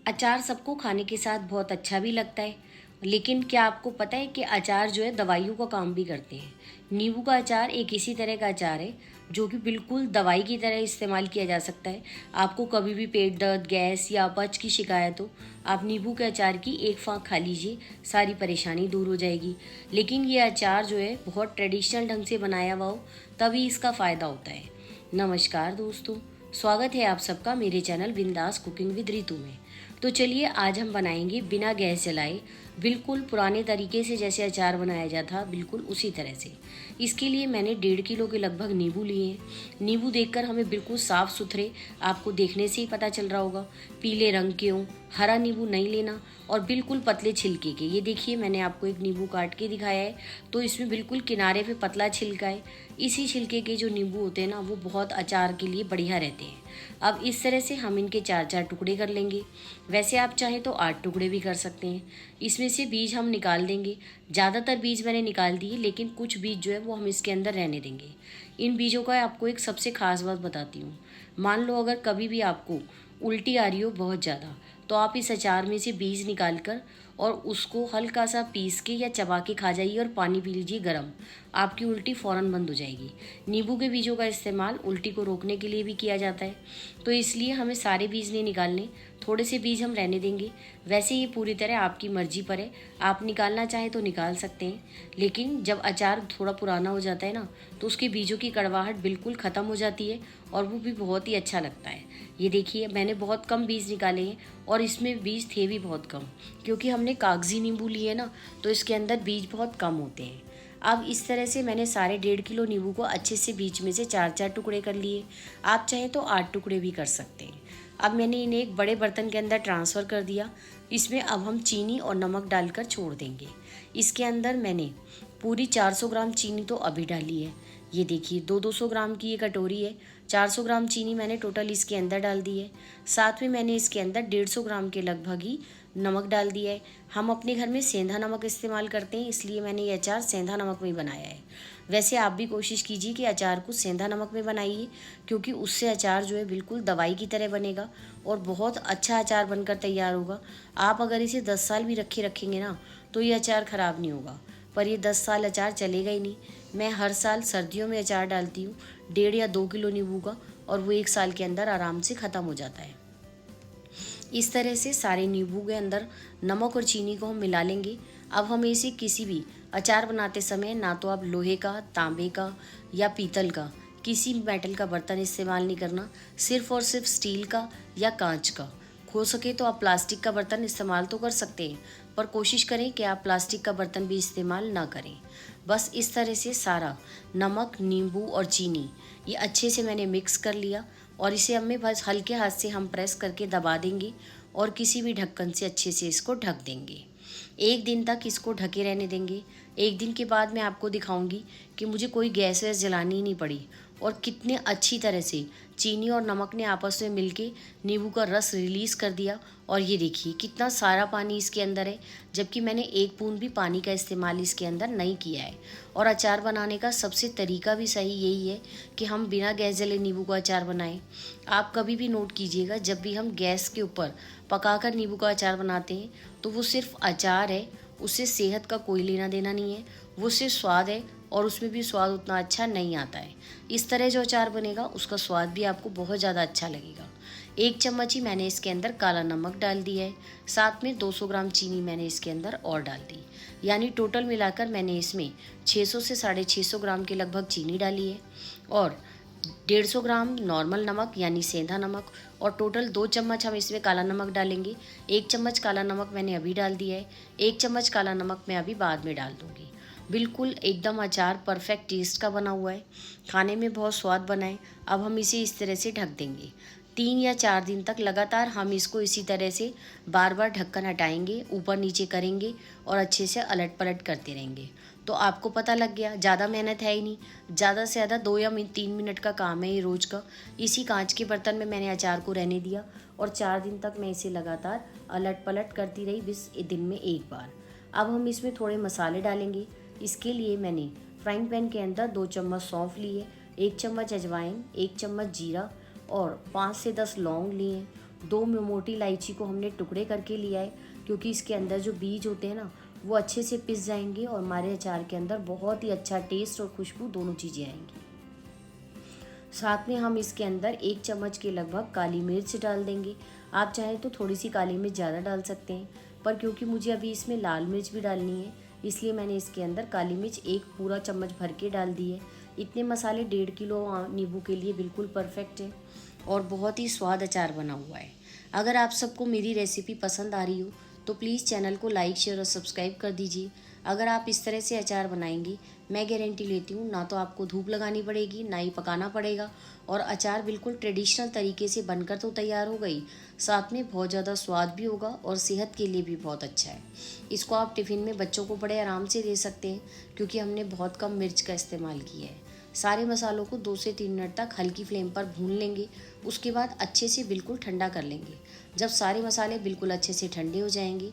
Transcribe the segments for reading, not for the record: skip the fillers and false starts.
अचार सबको खाने के साथ बहुत अच्छा भी लगता है, लेकिन क्या आपको पता है कि अचार जो है दवाइयों का काम भी करते हैं। नींबू का अचार एक इसी तरह का अचार है जो कि बिल्कुल दवाई की तरह इस्तेमाल किया जा सकता है। आपको कभी भी पेट दर्द, गैस या अपच की शिकायत हो, आप नींबू के अचार की एक फाँक खा लीजिए, सारी परेशानी दूर हो जाएगी। लेकिन ये अचार जो है बहुत ट्रेडिशनल ढंग से बनाया हुआ हो, तभी इसका फ़ायदा होता है। नमस्कार दोस्तों, स्वागत है आप सबका मेरे चैनल बिंदास कुकिंग विद रितु में। तो चलिए आज हम बनाएंगे बिना गैस जलाए, बिल्कुल पुराने तरीके से जैसे अचार बनाया जाता था, बिल्कुल उसी तरह से। इसके लिए मैंने 1.5 किलो के लगभग नींबू लिए हैं। नींबू देखकर हमें बिल्कुल साफ़ सुथरे, आपको देखने से ही पता चल रहा होगा, पीले रंग के हों। हरा नींबू नहीं लेना और बिल्कुल पतले छिलके के। ये देखिए मैंने आपको एक नींबू काट के दिखाया है, तो इसमें बिल्कुल किनारे पे पतला छिलका है। इसी छिलके के जो नींबू होते हैं ना, वो बहुत अचार के लिए बढ़िया रहते हैं। अब इस तरह से हम इनके 4-4 टुकड़े कर लेंगे। वैसे आप चाहें तो 8 टुकड़े भी कर सकते हैं। इसमें से बीज हम निकाल देंगे। ज़्यादातर बीज मैंने निकाल दिए, लेकिन कुछ बीज जो है वो हम इसके अंदर रहने देंगे। इन बीजों का आपको एक सबसे खास बात बताती हूँ। मान लो अगर कभी भी आपको उल्टी आ रही हो बहुत ज़्यादा, तो आप इस अचार में से बीज निकाल कर और उसको हल्का सा पीस के या चबा के खा जाइए और पानी पी लीजिए गर्म। आपकी उल्टी फ़ौरन बंद हो जाएगी। नींबू के बीजों का इस्तेमाल उल्टी को रोकने के लिए भी किया जाता है, तो इसलिए हमें सारे बीज नहीं निकालने, थोड़े से बीज हम रहने देंगे। वैसे ये पूरी तरह आपकी मर्जी पर है, आप निकालना चाहें तो निकाल सकते हैं। लेकिन जब अचार थोड़ा पुराना हो जाता है ना, तो उसके बीजों की कड़वाहट बिल्कुल ख़त्म हो जाती है और वो भी बहुत ही अच्छा लगता है। ये देखिए मैंने बहुत कम बीज निकाले हैं और इसमें बीज थे भी बहुत कम, क्योंकि हमने कागजी नींबू लिए ना, तो इसके अंदर बीज बहुत कम होते हैं। अब इस तरह से मैंने सारे 1.5 किलो नींबू को अच्छे से बीच में से 4-4 टुकड़े कर लिए। आप चाहें तो 8 टुकड़े भी कर सकते हैं। अब मैंने इन्हें एक बड़े बर्तन के अंदर ट्रांसफ़र कर दिया। इसमें अब हम चीनी और नमक डालकर छोड़ देंगे। इसके अंदर मैंने पूरी 400 ग्राम चीनी तो अभी डाली है। ये देखिए 200 ग्राम की ये कटोरी है। 400 ग्राम चीनी मैंने टोटल इसके अंदर डाल दी है। साथ में मैंने इसके अंदर 150 ग्राम के लगभग ही नमक डाल दिया है। हम अपने घर में सेंधा नमक इस्तेमाल करते हैं, इसलिए मैंने ये अचार सेंधा नमक में बनाया है। वैसे आप भी कोशिश कीजिए कि अचार को सेंधा नमक में बनाइए, क्योंकि उससे अचार जो है बिल्कुल दवाई की तरह बनेगा और बहुत अच्छा अचार बनकर तैयार होगा। आप अगर इसे 10 साल भी रखेंगे ना, तो ये अचार ख़राब नहीं होगा। पर ये 10 साल अचार चलेगा ही नहीं। मैं हर साल सर्दियों में अचार डालती हूँ 1.5 या 2 किलो नींबू का, और वो 1 साल के अंदर आराम से ख़त्म हो जाता है। इस तरह से सारे नींबू के अंदर नमक और चीनी को हम मिला लेंगे। अब हमें इसे किसी भी अचार बनाते समय ना तो आप लोहे का, तांबे का या पीतल का, किसी मेटल का बर्तन इस्तेमाल नहीं करना, सिर्फ़ और सिर्फ स्टील का या कांच का। हो सके तो आप प्लास्टिक का बर्तन इस्तेमाल तो कर सकते हैं, पर कोशिश करें कि आप प्लास्टिक का बर्तन भी इस्तेमाल ना करें। बस इस तरह से सारा नमक, नींबू और चीनी ये अच्छे से मैंने मिक्स कर लिया, और इसे हमें बस हल्के हाथ से हम प्रेस करके दबा देंगे और किसी भी ढक्कन से अच्छे से इसको ढक देंगे। 1 दिन तक इसको ढके रहने देंगे। 1 दिन के बाद मैं आपको दिखाऊंगी कि मुझे कोई गैस वैस जलानी ही नहीं पड़ी, और कितने अच्छी तरह से चीनी और नमक ने आपस में मिलके नींबू का रस रिलीज़ कर दिया। और ये देखिए कितना सारा पानी इसके अंदर है, जबकि मैंने एक बूंद भी पानी का इस्तेमाल इसके अंदर नहीं किया है। और अचार बनाने का सबसे तरीका भी सही यही है कि हम बिना गैस जले नींबू का अचार बनाएं। आप कभी भी नोट कीजिएगा, जब भी हम गैस के ऊपर पकाकर नींबू का अचार बनाते हैं, तो वो सिर्फ अचार है, उससे सेहत का कोई लेना देना नहीं है। वो सिर्फ स्वाद है, और उसमें भी स्वाद उतना अच्छा नहीं आता है। इस तरह जो अचार बनेगा उसका स्वाद भी आपको बहुत ज़्यादा अच्छा लगेगा। 1 चम्मच ही मैंने इसके अंदर काला नमक डाल दिया है। साथ में 200 ग्राम चीनी मैंने इसके अंदर और डाल दी। यानी टोटल मिलाकर मैंने इसमें 600 से 650 ग्राम के लगभग चीनी डाली है, और 150 ग्राम नॉर्मल नमक यानी सेंधा नमक, और टोटल 2 चम्मच हम इसमें काला नमक डालेंगे। 1 चम्मच काला नमक मैंने अभी डाल दिया है। 1 चम्मच काला नमक मैं अभी बाद में डाल दूँगी। बिल्कुल एकदम अचार परफेक्ट टेस्ट का बना हुआ है, खाने में बहुत स्वाद बना है। अब हम इसे इस तरह से ढक देंगे। 3 या 4 दिन तक लगातार हम इसको इसी तरह से बार बार ढक्कन हटाएंगे, ऊपर नीचे करेंगे और अच्छे से अलट पलट करते रहेंगे। तो आपको पता लग गया, ज़्यादा मेहनत है ही नहीं, ज़्यादा से ज़्यादा 2 या 3 मिनट का काम है ये रोज़ का। इसी कांच के बर्तन में मैंने अचार को रहने दिया, और 4 दिन तक मैं इसे लगातार अलट पलट करती रही, बस दिन में 1 बार। अब हम इसमें थोड़े मसाले डालेंगे। इसके लिए मैंने फ्राइंग पैन के अंदर 2 चम्मच सौंफ लिए, 1 चम्मच अजवाइन, 1 चम्मच जीरा और 5 से 10 लौंग लिए, 2 मोटी इलायची को हमने टुकड़े करके लिया है, क्योंकि इसके अंदर जो बीज होते हैं ना वो अच्छे से पिस जाएंगे और हमारे अचार के अंदर बहुत ही अच्छा टेस्ट और खुशबू दोनों चीज़ें आएंगी। साथ में हम इसके अंदर 1 चम्मच के लगभग काली मिर्च डाल देंगे। आप चाहें तो थोड़ी सी काली मिर्च ज़्यादा डाल सकते हैं, पर क्योंकि मुझे अभी इसमें लाल मिर्च भी डालनी है इसलिए मैंने इसके अंदर काली मिर्च 1 पूरा चम्मच भर के डाल दी है। इतने मसाले 1.5 किलो नींबू के लिए बिल्कुल परफेक्ट है और बहुत ही स्वाद अचार बना हुआ है। अगर आप सबको मेरी रेसिपी पसंद आ रही हो तो प्लीज़ चैनल को लाइक, शेयर और सब्सक्राइब कर दीजिए। अगर आप इस तरह से अचार बनाएंगी, मैं गारंटी लेती हूँ ना तो आपको धूप लगानी पड़ेगी ना ही पकाना पड़ेगा, और अचार बिल्कुल ट्रेडिशनल तरीके से बनकर तो तैयार हो गई, साथ में बहुत ज़्यादा स्वाद भी होगा और सेहत के लिए भी बहुत अच्छा है। इसको आप टिफ़िन में बच्चों को बड़े आराम से दे सकते हैं, क्योंकि हमने बहुत कम मिर्च का इस्तेमाल किया है। सारे मसालों को 2 से 3 मिनट तक हल्की फ्लेम पर भून लेंगे। उसके बाद अच्छे से बिल्कुल ठंडा कर लेंगे। जब सारे मसाले बिल्कुल अच्छे से ठंडे हो जाएंगे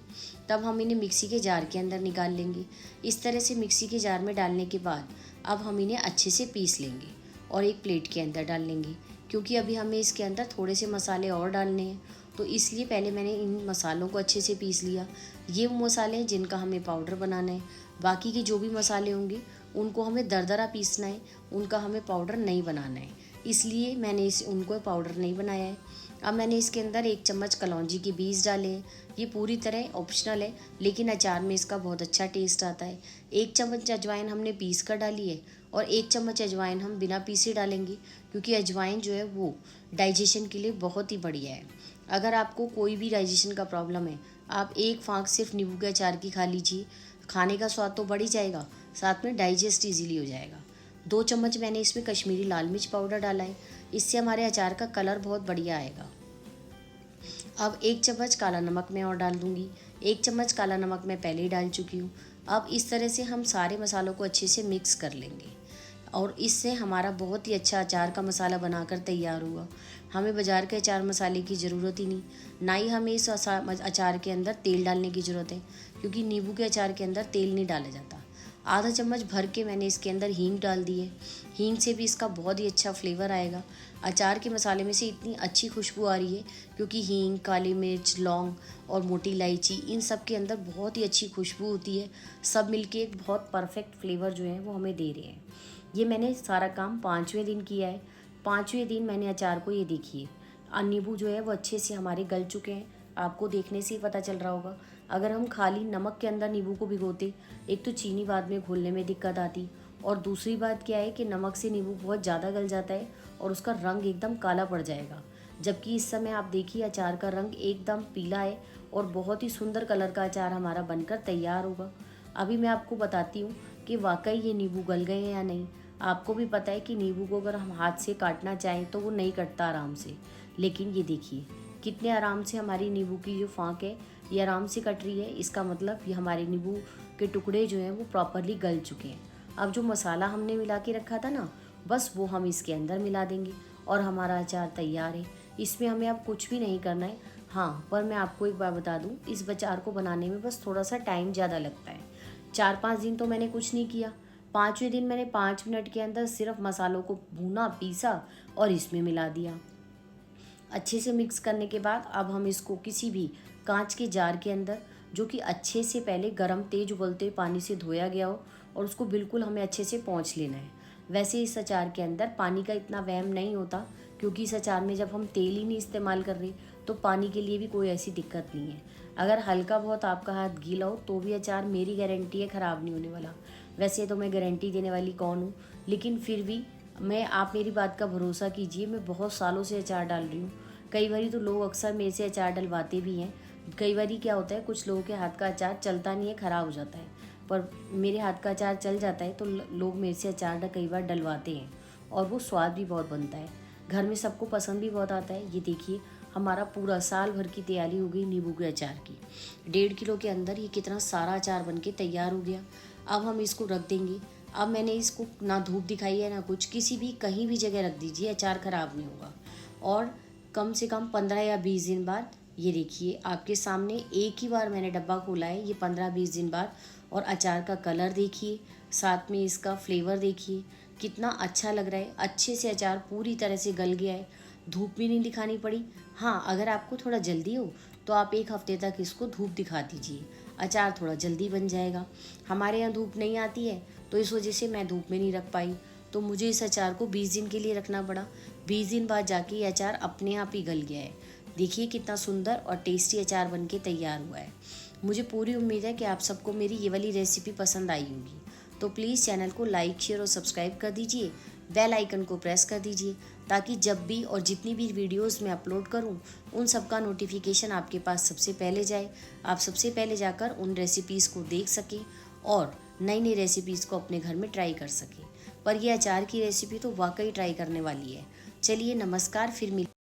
तब हम इन्हें मिक्सी के जार के अंदर निकाल लेंगे। इस तरह से मिक्सी के जार में डालने के बाद अब हम इन्हें अच्छे से पीस लेंगे और एक प्लेट के अंदर डाल लेंगे, क्योंकि अभी हमें इसके अंदर थोड़े से मसाले और डालने हैं, तो इसलिए पहले मैंने इन मसालों को अच्छे से पीस लिया। ये वो मसाले हैं जिनका हमें पाउडर बनाना है। बाकी के जो भी मसाले होंगे उनको हमें दरदरा पीसना है, उनका हमें पाउडर नहीं बनाना है, इसलिए मैंने उनको पाउडर नहीं बनाया है। अब मैंने इसके अंदर 1 चम्मच कलौंजी के बीज डाले हैं। ये पूरी तरह ऑप्शनल है, लेकिन अचार में इसका बहुत अच्छा टेस्ट आता है। 1 चम्मच अजवाइन हमने पीस कर डाली है और 1 चम्मच अजवाइन हम बिना पीसे डालेंगे, क्योंकि अजवाइन जो है वो डाइजेशन के लिए बहुत ही बढ़िया है। अगर आपको कोई भी डाइजेशन का प्रॉब्लम है, आप 1 फाँक सिर्फ नींबू के अचार की खा लीजिए। खाने का स्वाद तो बढ़ ही जाएगा, साथ में डाइजेस्ट ईजीली हो जाएगा। 2 चम्मच मैंने इसमें कश्मीरी लाल मिर्च पाउडर डाला है, इससे हमारे अचार का कलर बहुत बढ़िया आएगा। अब 1 चम्मच काला नमक मैं और डाल दूँगी। 1 चम्मच काला नमक मैं पहले ही डाल चुकी हूँ। अब इस तरह से हम सारे मसालों को अच्छे से मिक्स कर लेंगे और इससे हमारा बहुत ही अच्छा अचार का मसाला बनाकर तैयार होगा। हमें बाज़ार के अचार मसाले की ज़रूरत ही नहीं, ना ही हमें इस अचार के अंदर तेल डालने की ज़रूरत है, क्योंकि नींबू के अचार के अंदर तेल नहीं डाला जाता। आधा चम्मच भर के मैंने इसके अंदर हींग डाल दी है। हींग से भी इसका बहुत ही अच्छा फ्लेवर आएगा। अचार के मसाले में से इतनी अच्छी खुशबू आ रही है क्योंकि हींग, काली मिर्च, लौंग और मोटी इलायची, इन सब के अंदर बहुत ही अच्छी खुशबू होती है। सब मिलके एक बहुत परफेक्ट फ्लेवर जो है वो हमें दे रहे हैं। ये मैंने सारा काम 5वें दिन किया है। 5वें दिन मैंने अचार को, ये देखिए, नींबू जो है वो अच्छे से हमारे गल चुके हैं। आपको देखने से ही पता चल रहा होगा। अगर हम खाली नमक के अंदर नींबू को भिगोते, एक तो चीनी बाद में घोलने में दिक्कत आती, और दूसरी बात क्या है कि नमक से नींबू बहुत ज़्यादा गल जाता है और उसका रंग एकदम काला पड़ जाएगा। जबकि इस समय आप देखिए अचार का रंग एकदम पीला है और बहुत ही सुंदर कलर का अचार हमारा बनकर तैयार होगा। अभी मैं आपको बताती हूँ कि वाकई ये नींबू गल गए हैं या नहीं। आपको भी पता है कि नींबू को अगर हम हाथ से काटना चाहें तो वो नहीं कटता आराम से, लेकिन ये देखिए कितने आराम से हमारी नींबू की जो फाँक है ये आराम से कट रही है। इसका मतलब ये हमारे नींबू के टुकड़े जो हैं वो प्रॉपरली गल चुके हैं। अब जो मसाला हमने मिला के रखा था ना, बस वो हम इसके अंदर मिला देंगे और हमारा अचार तैयार है। इसमें हमें अब कुछ भी नहीं करना है। हाँ, पर मैं आपको एक बार बता दूँ, इस अचार को बनाने में बस थोड़ा सा टाइम ज़्यादा लगता है। 4-5 दिन तो मैंने कुछ नहीं किया। 5वें दिन मैंने 5 मिनट के अंदर सिर्फ मसालों को भूना, पीसा और इसमें मिला दिया। अच्छे से मिक्स करने के बाद अब हम इसको किसी भी कांच के जार के अंदर, जो कि अच्छे से पहले गर्म तेज उबलते पानी से धोया गया हो, और उसको बिल्कुल हमें अच्छे से पोंछ लेना है। वैसे इस अचार के अंदर पानी का इतना वहम नहीं होता, क्योंकि इस अचार में जब हम तेल ही नहीं इस्तेमाल कर रहे तो पानी के लिए भी कोई ऐसी दिक्कत नहीं है। अगर हल्का बहुत आपका हाथ गीला हो तो भी अचार, मेरी गारंटी है, ख़राब नहीं होने वाला। वैसे तो मैं गारंटी देने वाली कौन हूँ, लेकिन फिर भी आप मेरी बात का भरोसा कीजिए। मैं बहुत सालों से अचार डाल रही हूँ। कई बारी तो लोग अक्सर मेरे से अचार डलवाते भी हैं। कई बारी क्या होता है, कुछ लोगों के हाथ का अचार चलता नहीं है, ख़राब हो जाता है, पर मेरे हाथ का अचार चल जाता है तो लोग मेरे से अचार कई बार डलवाते हैं और वो स्वाद भी बहुत बनता है। घर में सबको पसंद भी बहुत आता है। ये देखिए हमारा पूरा साल भर की तैयारी हो गई नींबू के अचार की। 1.5 किलो के अंदर ये कितना सारा अचार बन के तैयार हो गया। अब हम इसको रख देंगे। अब मैंने इसको ना धूप दिखाई है ना कुछ, किसी भी कहीं भी जगह रख दीजिए, अचार ख़राब नहीं होगा। और कम से कम 15 या 20 दिन बाद, ये देखिए आपके सामने एक ही बार मैंने डब्बा खोला है, ये 15-20 दिन बाद, और अचार का कलर देखिए, साथ में इसका फ्लेवर देखिए कितना अच्छा लग रहा है। अच्छे से अचार पूरी तरह से गल गया है। धूप भी नहीं दिखानी पड़ी। हाँ, अगर आपको थोड़ा जल्दी हो तो आप 1 हफ्ते तक इसको धूप दिखा दीजिए, अचार थोड़ा जल्दी बन जाएगा। हमारे यहाँ धूप नहीं आती है तो इस वजह से मैं धूप में नहीं रख पाई, तो मुझे इस अचार को 20 दिन के लिए रखना पड़ा। 20 दिन बाद जाके ये अचार अपने आप ही गल गया है। देखिए कितना सुंदर और टेस्टी अचार बन के तैयार हुआ है। मुझे पूरी उम्मीद है कि आप सबको मेरी ये वाली रेसिपी पसंद आई होगी। तो प्लीज़ चैनल को लाइक, शेयर और सब्सक्राइब कर दीजिए। बेल आइकन को प्रेस कर दीजिए ताकि जब भी और जितनी भी वीडियोस मैं अपलोड करूं उन सब का नोटिफिकेशन आपके पास सबसे पहले जाए। आप सबसे पहले जाकर उन रेसिपीज़ को देख सकें और नई नई रेसिपीज़ को अपने घर में ट्राई कर सकें। पर यह अचार की रेसिपी तो वाकई ट्राई करने वाली है। चलिए नमस्कार, फिर मिल